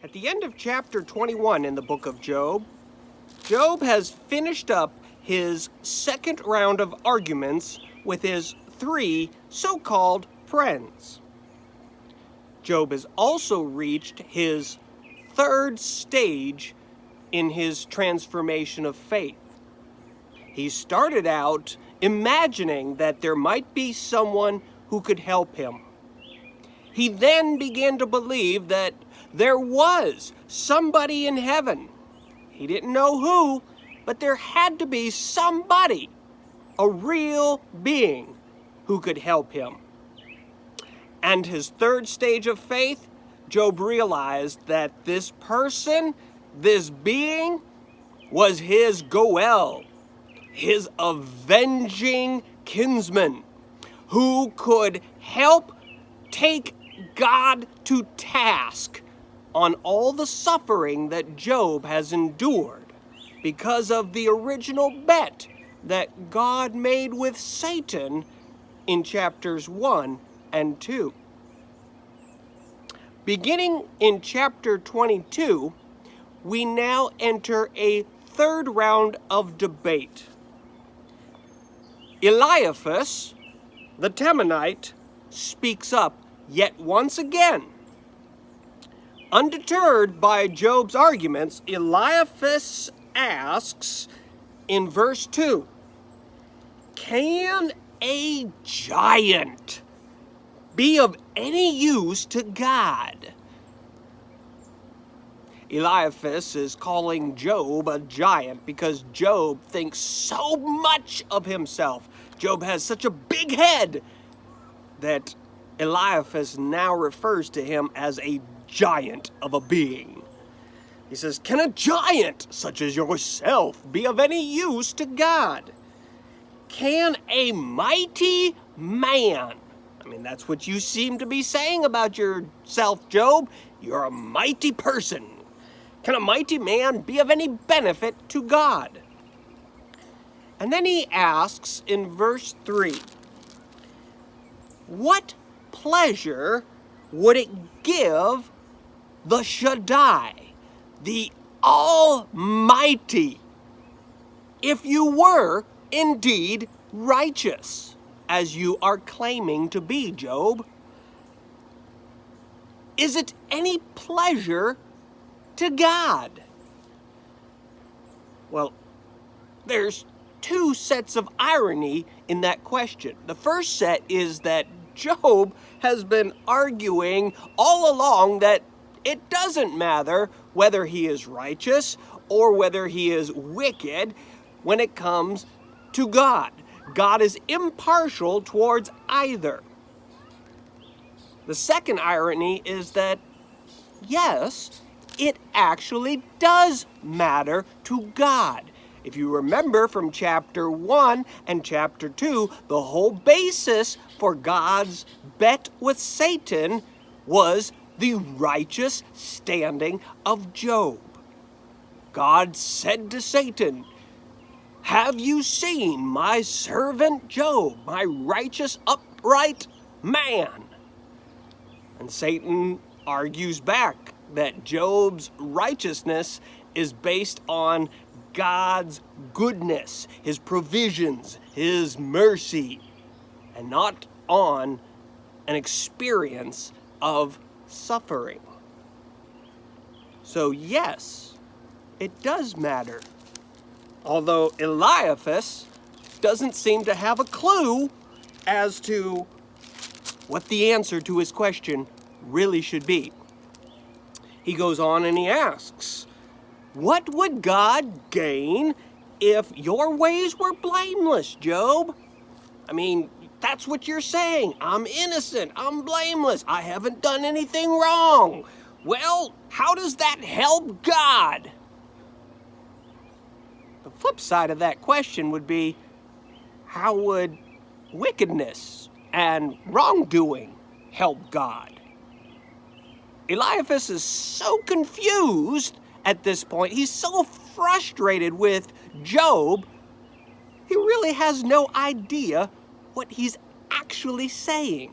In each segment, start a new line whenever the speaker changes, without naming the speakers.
At the end of chapter 21 in the book of Job, Job has finished up his second round of arguments with his three so-called friends. Job has also reached his third stage in his transformation of faith. He started out imagining that there might be someone who could help him. He then began to believe that there was somebody in heaven. He didn't know who, but there had to be somebody, a real being, who could help him. And his third stage of faith, Job realized that this person, this being, was his Goel, his avenging kinsman, who could help take God to task on all the suffering that Job has endured because of the original bet that God made with Satan in chapters 1 and 2. Beginning in chapter 22, we now enter a third round of debate. Eliphaz, the Temanite, speaks up yet once again. Undeterred by Job's arguments, Eliphaz asks in verse 2, "Can a giant be of any use to God?" Eliphaz is calling Job a giant because Job thinks so much of himself. Job has such a big head that Eliphaz now refers to him as a giant of a being. He says, "Can a giant such as yourself be of any use to God? Can a mighty man," I mean, that's what you seem to be saying about yourself, Job. You're a mighty person. "Can a mighty man be of any benefit to God?" And then he asks in verse 3, "What pleasure would it give the Shaddai, the Almighty, if you were indeed righteous, as you are claiming to be, Job? Is it any pleasure to God?" Well, there's two sets of irony in that question. The first set is that Job has been arguing all along that it doesn't matter whether he is righteous or whether he is wicked when it comes to God. God is impartial towards either. The second irony is that, yes, it actually does matter to God. If you remember from chapter 1 and chapter 2, the whole basis for God's bet with Satan was the righteous standing of Job. God said to Satan, "Have you seen my servant Job, my righteous, upright man?" And Satan argues back that Job's righteousness is based on God's goodness, his provisions, his mercy, and not on an experience of suffering. So yes, it does matter. Although Eliphaz doesn't seem to have a clue as to what the answer to his question really should be. He goes on and he asks, "What would God gain if your ways were blameless, Job?" I mean, that's what you're saying. I'm innocent. I'm blameless. I haven't done anything wrong. Well, how does that help God? The flip side of that question would be, how would wickedness and wrongdoing help God? Eliphaz is so confused at this point. He's so frustrated with Job, he really has no idea what he's actually saying.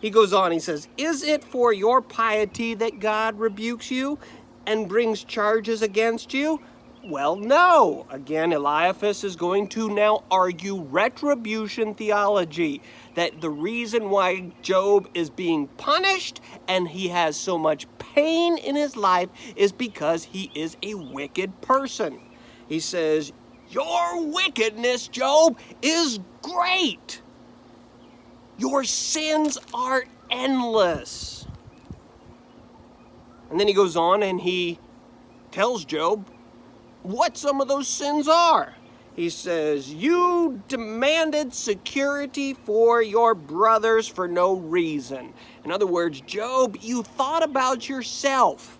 He goes on, he says, "Is it for your piety that God rebukes you and brings charges against you?" Well, no. Again, Eliphaz is going to now argue retribution theology, that the reason why Job is being punished and he has so much pain in his life is because he is a wicked person. He says, "Your wickedness, Job, is great. Your sins are endless." And then he goes on and he tells Job what some of those sins are. He says, "You demanded security for your brothers for no reason." In other words, Job, you thought about yourself.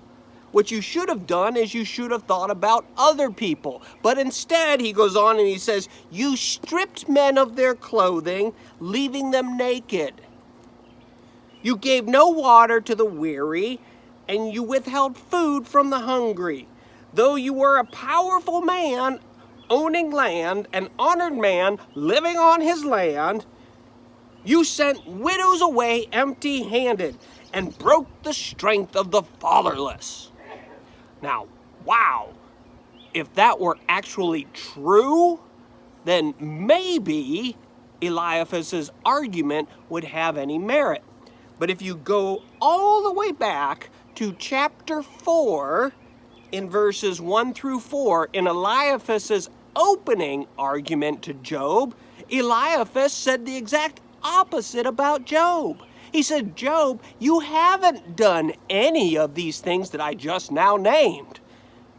What you should have done is you should have thought about other people. But instead, he goes on and he says, "You stripped men of their clothing, leaving them naked. You gave no water to the weary, and you withheld food from the hungry. Though you were a powerful man, owning land, an honored man, living on his land, you sent widows away empty-handed and broke the strength of the fatherless." Now, wow, if that were actually true, then maybe Eliphaz's argument would have any merit. But if you go all the way back to chapter 4, in verses 1 through 4, in Eliphaz's opening argument to Job, Eliphaz said the exact opposite about Job. He said, "Job, you haven't done any of these things that I just now named."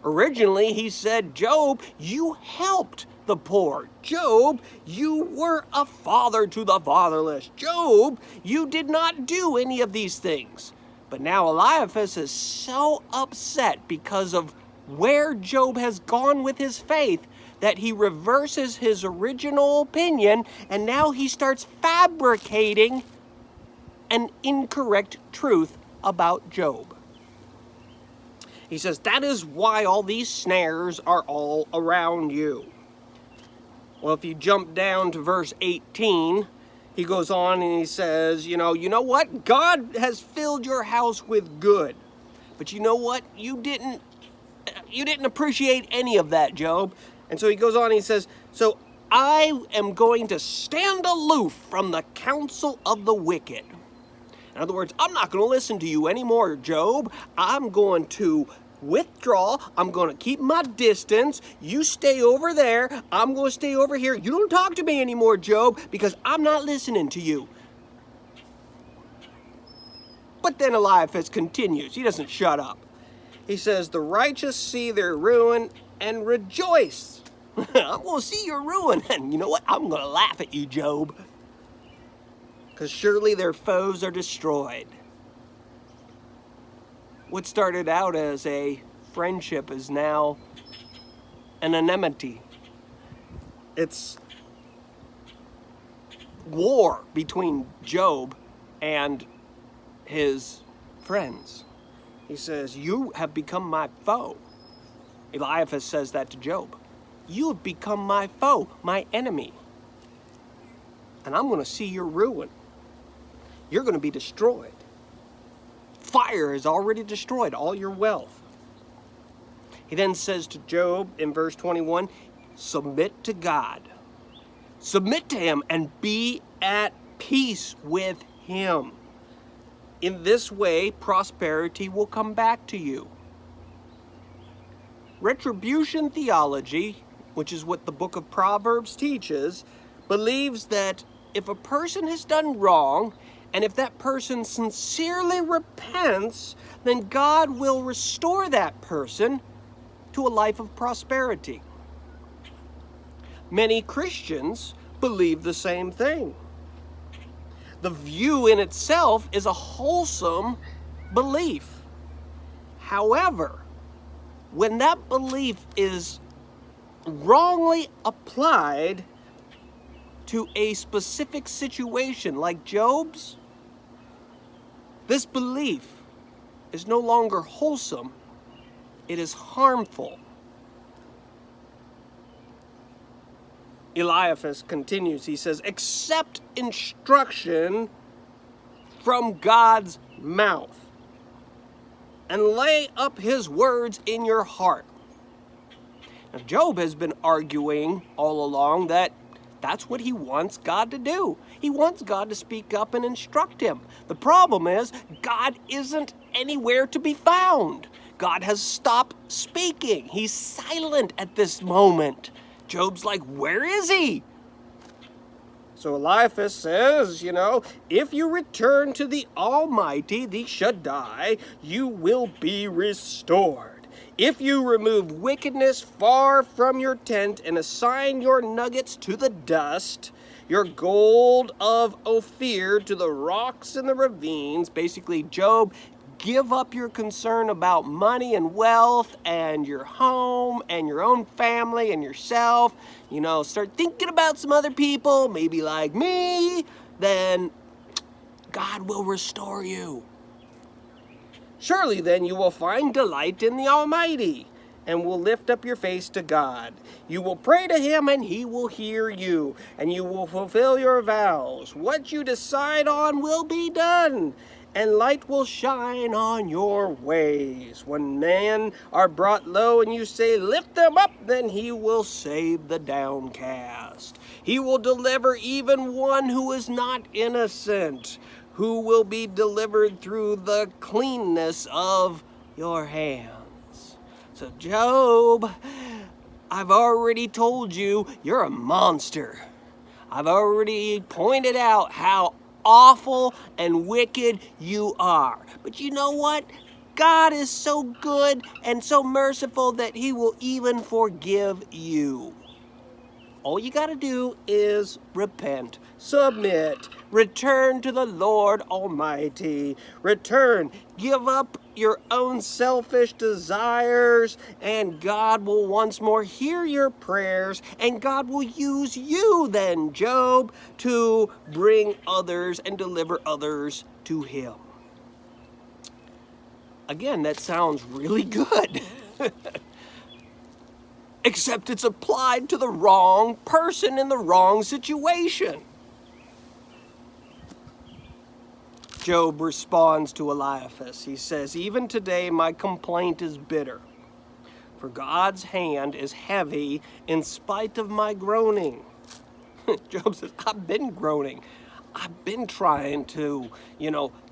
Originally, he said, "Job, you helped the poor. Job, you were a father to the fatherless. Job, you did not do any of these things." But now Eliphaz is so upset because of where Job has gone with his faith that he reverses his original opinion, and now he starts fabricating an incorrect truth about Job. He says, "That is why all these snares are all around you." Well, if you jump down to verse 18, he goes on and he says, you know what? God has filled your house with good. But you know what? You didn't appreciate any of that, Job. And so he goes on and he says, "So I am going to stand aloof from the counsel of the wicked." In other words, I'm not going to listen to you anymore, Job. I'm going to withdraw. I'm going to keep my distance. You stay over there. I'm going to stay over here. You don't talk to me anymore, Job, because I'm not listening to you. But then Eliphaz continues. He doesn't shut up. He says, "The righteous see their ruin and rejoice." I'm going to see your ruin. And you know what? I'm going to laugh at you, Job. Because surely their foes are destroyed. What started out as a friendship is now an enmity. It's war between Job and his friends. He says, "You have become my foe." Eliphaz says that to Job. "You have become my foe, my enemy. And I'm going to see your ruin. You're going to be destroyed. Fire has already destroyed all your wealth." He then says to Job in verse 21, "Submit to God. Submit to him and be at peace with him. In this way, prosperity will come back to you." Retribution theology, which is what the book of Proverbs teaches, believes that if a person has done wrong, and if that person sincerely repents, then God will restore that person to a life of prosperity. Many Christians believe the same thing. The view in itself is a wholesome belief. However, when that belief is wrongly applied to a specific situation like Job's, this belief is no longer wholesome, it is harmful. Eliphaz continues, he says, "Accept instruction from God's mouth and lay up his words in your heart. Now, Job has been arguing all along that that's what he wants God to do. He wants God to speak up and instruct him. The problem is, God isn't anywhere to be found. God has stopped speaking. He's silent at this moment. Job's like, where is he? So Eliphaz says, if you return to the Almighty, the Shaddai, you will be restored. If you remove wickedness far from your tent and assign your nuggets to the dust, your gold of Ophir to the rocks and the ravines, basically, Job, give up your concern about money and wealth and your home and your own family and yourself. Start thinking about some other people, maybe like me, then God will restore you. Surely then you will find delight in the Almighty and will lift up your face to God. You will pray to him and he will hear you, and you will fulfill your vows. What you decide on will be done, and light will shine on your ways. When men are brought low and you say, lift them up, then he will save the downcast. He will deliver even one who is not innocent, who will be delivered through the cleanness of your hands. So Job, I've already told you, you're a monster. I've already pointed out how awful and wicked you are. But you know what? God is so good and so merciful that he will even forgive you. All you got to do is repent, submit, return to the Lord Almighty. Return, give up your own selfish desires, and God will once more hear your prayers, and God will use you then, Job, to bring others and deliver others to him. Again, that sounds really good. Except it's applied to the wrong person in the wrong situation. Job responds to Eliphaz. He says, even today my complaint is bitter, for God's hand is heavy in spite of my groaning. Job says, I've been groaning. I've been trying to,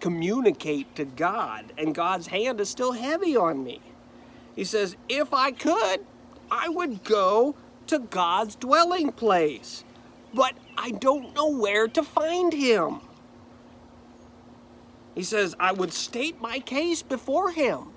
communicate to God, and God's hand is still heavy on me. He says, if I could, I would go to God's dwelling place, but I don't know where to find him. He says, I would state my case before him.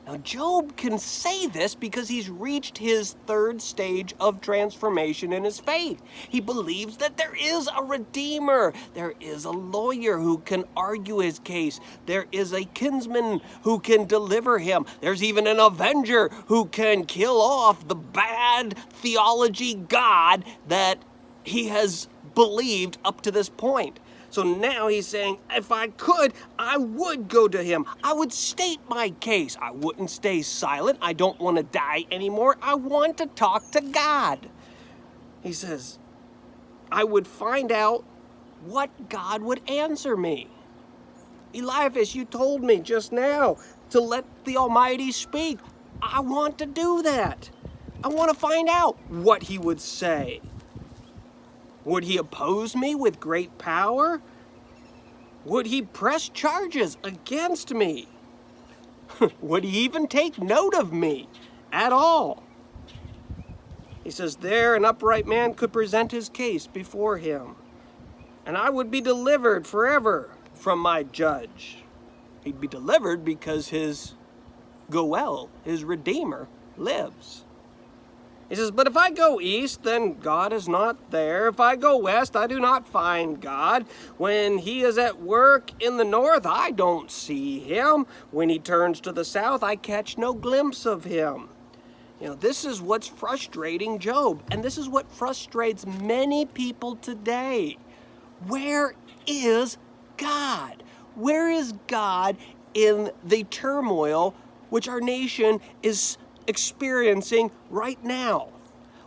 Now, Job can say this because he's reached his third stage of transformation in his faith. He believes that there is a Redeemer. There is a lawyer who can argue his case. There is a kinsman who can deliver him. There's even an avenger who can kill off the bad theology God that he has believed up to this point. So now he's saying, if I could, I would go to him. I would state my case. I wouldn't stay silent. I don't want to die anymore. I want to talk to God. He says, I would find out what God would answer me. Eliphaz, you told me just now to let the Almighty speak. I want to do that. I want to find out what he would say. Would he oppose me with great power? Would he press charges against me? Would he even take note of me at all? He says, there an upright man could present his case before him, and I would be delivered forever from my judge. He'd be delivered because his Goel, his Redeemer, lives. He says, but if I go east, then God is not there. If I go west, I do not find God. When he is at work in the north, I don't see him. When he turns to the south, I catch no glimpse of him. This is what's frustrating Job, and this is what frustrates many people today. Where is God? Where is God in the turmoil which our nation is experiencing right now?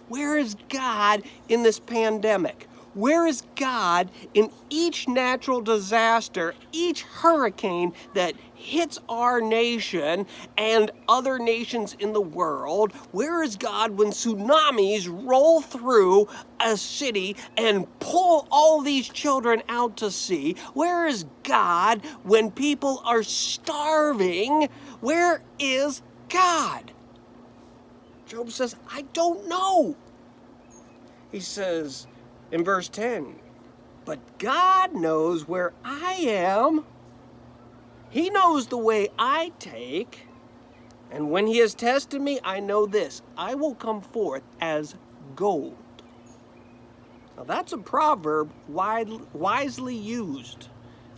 Where is God in this pandemic? Where is God in each natural disaster, each hurricane that hits our nation and other nations in the world? Where is God when tsunamis roll through a city and pull all these children out to sea? Where is God when people are starving? Where is God? Job says, I don't know. He says, in verse 10, but God knows where I am. He knows the way I take. And when he has tested me, I know this: I will come forth as gold. Now that's a proverb wisely used.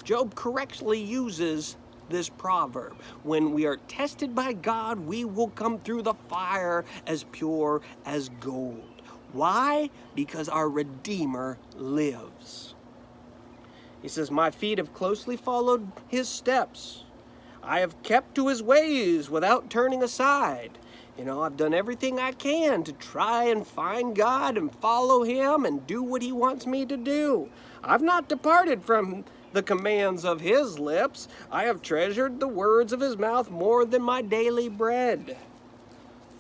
Job correctly uses this proverb. When we are tested by God, we will come through the fire as pure as gold. Why? Because our Redeemer lives. He says, my feet have closely followed his steps. I have kept to his ways without turning aside. I've done everything I can to try and find God and follow him and do what he wants me to do. I've not departed from the commands of his lips. I have treasured the words of his mouth more than my daily bread.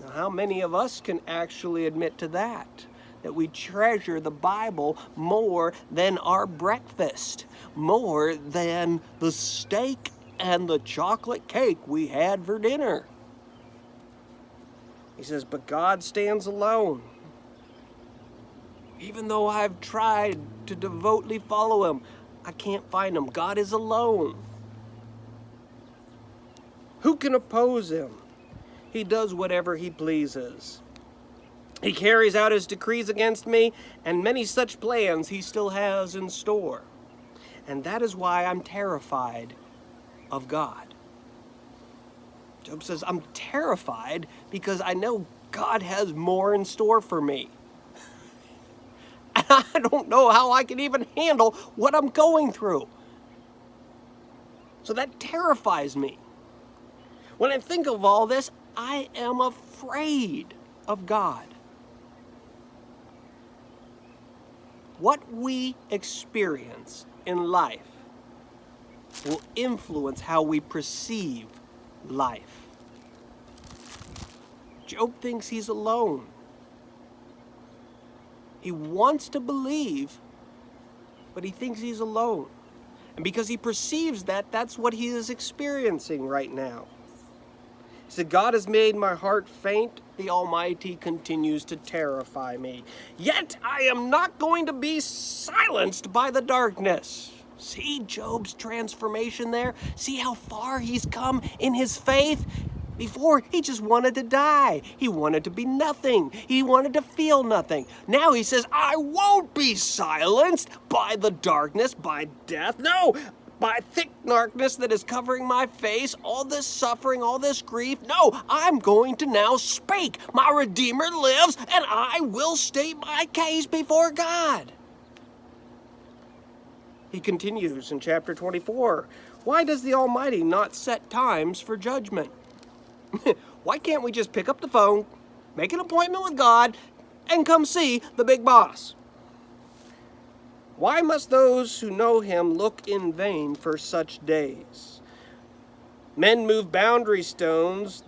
Now, how many of us can actually admit to that? That we treasure the Bible more than our breakfast, more than the steak and the chocolate cake we had for dinner. He says, but God stands alone. Even though I've tried to devotedly follow him, I can't find him. God is alone. Who can oppose him? He does whatever he pleases. He carries out his decrees against me, and many such plans he still has in store. And that is why I'm terrified of God. Job says, I'm terrified because I know God has more in store for me. And I don't know how I can even handle what I'm going through. So that terrifies me. When I think of all this, I am afraid of God. What we experience in life will influence how we perceive life. Job thinks he's alone. He wants to believe, but he thinks he's alone. And because he perceives that, that's what he is experiencing right now. He said, God has made my heart faint. The Almighty continues to terrify me. Yet I am not going to be silenced by the darkness. See Job's transformation there? See how far he's come in his faith? Before, he just wanted to die. He wanted to be nothing. He wanted to feel nothing. Now he says, I won't be silenced by the darkness, by death. No, by thick darkness that is covering my face, all this suffering, all this grief. No, I'm going to now speak. My Redeemer lives, and I will state my case before God. He continues in chapter 24. Why does the Almighty not set times for judgment? Why can't we just pick up the phone, make an appointment with God, and come see the big boss? Why must those who know him look in vain for such days? Men move boundary stones.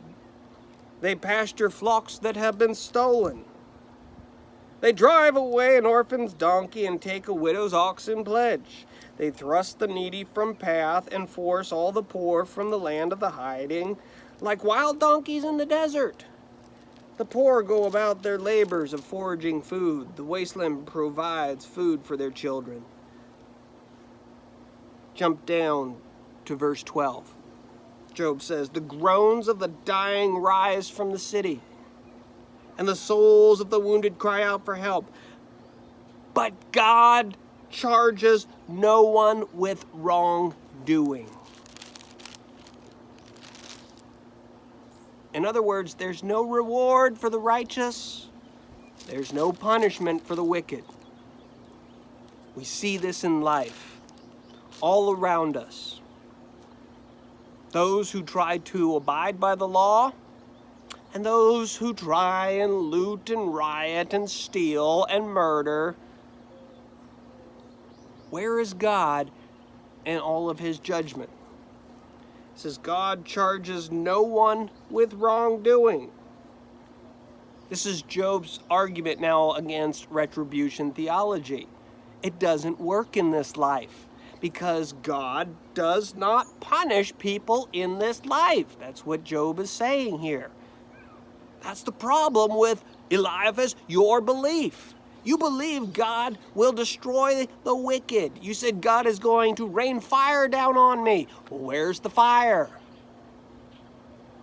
They pasture flocks that have been stolen. They drive away an orphan's donkey and take a widow's ox in pledge. They thrust the needy from path and force all the poor from the land of the hiding. Like wild donkeys in the desert, the poor go about their labors of foraging food. The wasteland provides food for their children. Jump down to verse 12. Job says, the groans of the dying rise from the city, and the souls of the wounded cry out for help. But God charges no one with wrongdoing. In other words, there's no reward for the righteous. There's no punishment for the wicked. We see this in life all around us. Those who try to abide by the law, and those who try and loot and riot and steal and murder, Where is God in all of his judgment? It says God charges no one with wrongdoing. This is Job's argument now against retribution theology. It doesn't work in this life because God does not punish people in this life. That's what Job is saying here. That's the problem with Eliphaz, your belief. You believe God will destroy the wicked. You said God is going to rain fire down on me. Well, where's the fire?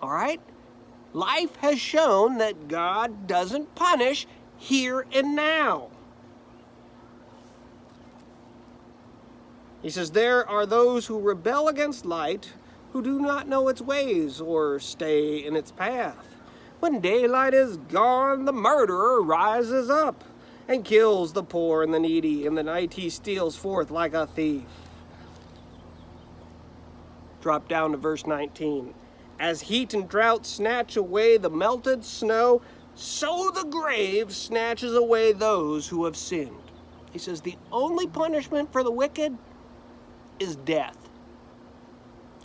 All right? Life has shown that God doesn't punish here and now. He says, there are those who rebel against light, who do not know its ways or stay in its path. When daylight is gone, the murderer rises up and kills the poor and the needy. In the night he steals forth like a thief. Drop down to verse 19. As heat and drought snatch away the melted snow, so the grave snatches away those who have sinned. He says the only punishment for the wicked is death.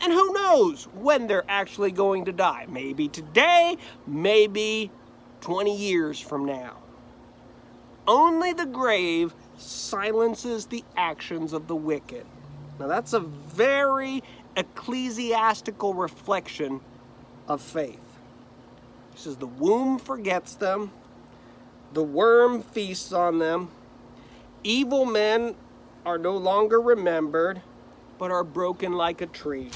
And who knows when they're actually going to die? Maybe today, maybe 20 years from now. Only the grave silences the actions of the wicked. Now that's a very ecclesiastical reflection of faith. He says the womb forgets them, the worm feasts on them, evil men are no longer remembered, but are broken like a tree.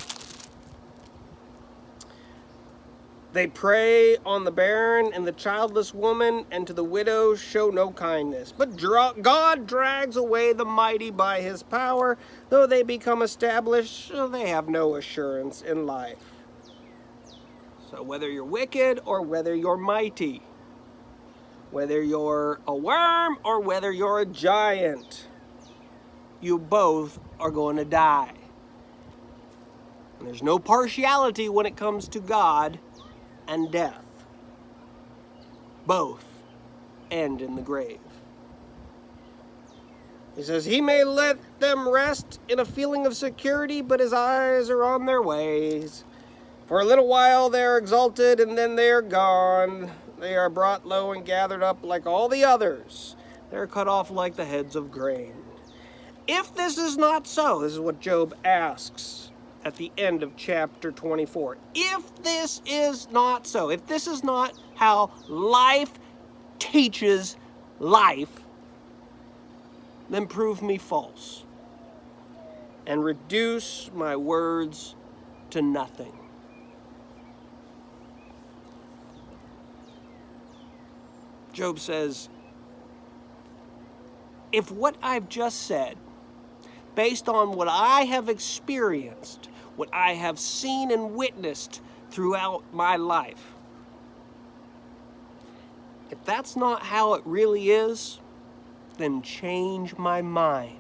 They prey on the barren and the childless woman, and to the widow show no kindness. But God drags away the mighty by his power. Though they become established, they have no assurance in life. So whether you're wicked or whether you're mighty, whether you're a worm or whether you're a giant, you both are going to die. And there's no partiality when it comes to God and death. Both end in the grave. He says, he may let them rest in a feeling of security, but his eyes are on their ways. For a little while they are exalted, and then they are gone. They are brought low and gathered up like all the others. They are cut off like the heads of grain. If this is not so, this is what Job asks at the end of chapter 24. If this is not so, if this is not how life teaches life, then prove me false and reduce my words to nothing. Job says, if what I've just said, based on what I have experienced, what I have seen and witnessed throughout my life, if that's not how it really is, then change my mind.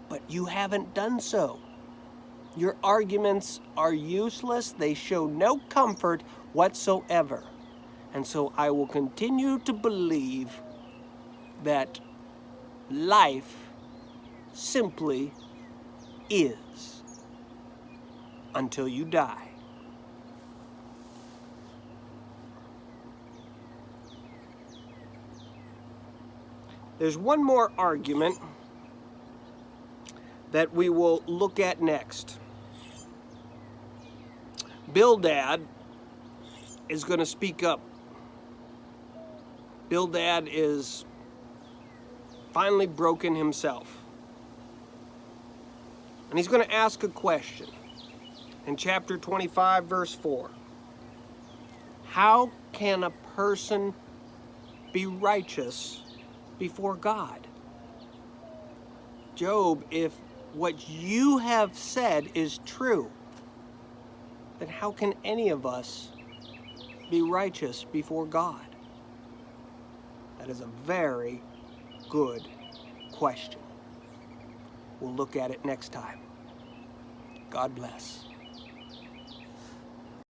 But you haven't done so. Your arguments are useless. They show no comfort whatsoever. And so I will continue to believe that life simply is until you die. There's one more argument that we will look at next. Bildad is going to speak up. Bildad is finally broken himself. And he's going to ask a question in chapter 25, verse 4. How can a person be righteous before God? Job, if what you have said is true, then how can any of us be righteous before God? That is a very good question. We'll look at it next time. God bless.